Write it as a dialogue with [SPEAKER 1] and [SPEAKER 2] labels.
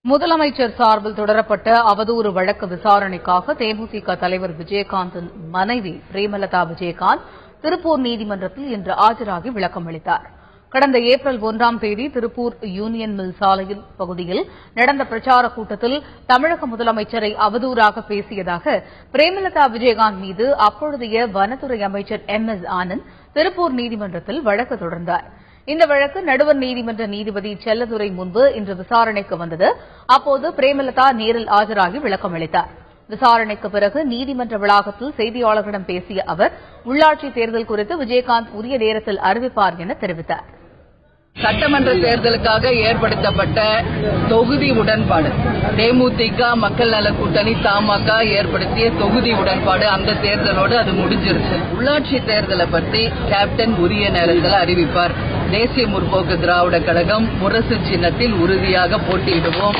[SPEAKER 1] முதலமைச்சர் சார்பில் தொடரப்பட்ட அவதூறு வழக்கு விசாரணைக்காக தேமுதிக தலைவர் விஜயகாந்தின் மனைவி பிரேமலதா விஜயகாந்த் திருப்பூர் நீதிமன்றத்தில் இன்று ஆஜராகி விளக்கம் அளித்தார். கடந்த ஏப்ரல் 1ஆம் தேதி திருப்பூர் யூனியன் மில் சாலையில் பகுதியில் நடந்த பிரச்சாரக் கூட்டத்தில் தமிழக முதலமைச்சரை அவதூறாக பேசியதாக பிரேமலதா விஜயகாந்த் மீது அப்பொழுதைய வனத்துறை அமைச்சர் MS ஆனந்த் திருப்பூர் நீதிமன்றத்தில் வழக்கு தொடர்ந்தார். இந்த வழக்கு நடுவர் நீதிமன்ற நீதிபதி செல்லதுரை முன்பு இன்று விசாரணைக்கு வந்தது. அப்போது பிரேமலதா நேரில் ஆஜராகி விளக்கம் அளித்தார். விசாரணைக்கு பிறகு நீதிமன்ற வளாகத்தில் செய்தியாளர்களிடம் பேசிய அவர் உள்ளாட்சி தேர்தல் குறித்து விஜயகாந்த் உரிய நேரத்தில் அறிவிப்பார் என தெரிவித்தார்.
[SPEAKER 2] சட்டமன்ற தேர்தலுக்காக ஏற்படுத்தப்பட்ட தொகுதி உடன்பாடு தேமுதிக மக்கள் நல கூட்டணி தமாக ஏற்படுத்திய தொகுதி உடன்பாடு அந்த தேர்தலோடு அது முடிஞ்சிருச்சு. உள்ளாட்சி தேர்தலை பற்றி கேப்டன் உரிய நேரத்தில் அறிவிப்பார். தேசிய முற்போக்கு திராவிட கழகம் முரசு சின்னத்தில் உறுதியாக போட்டியிடுவோம்.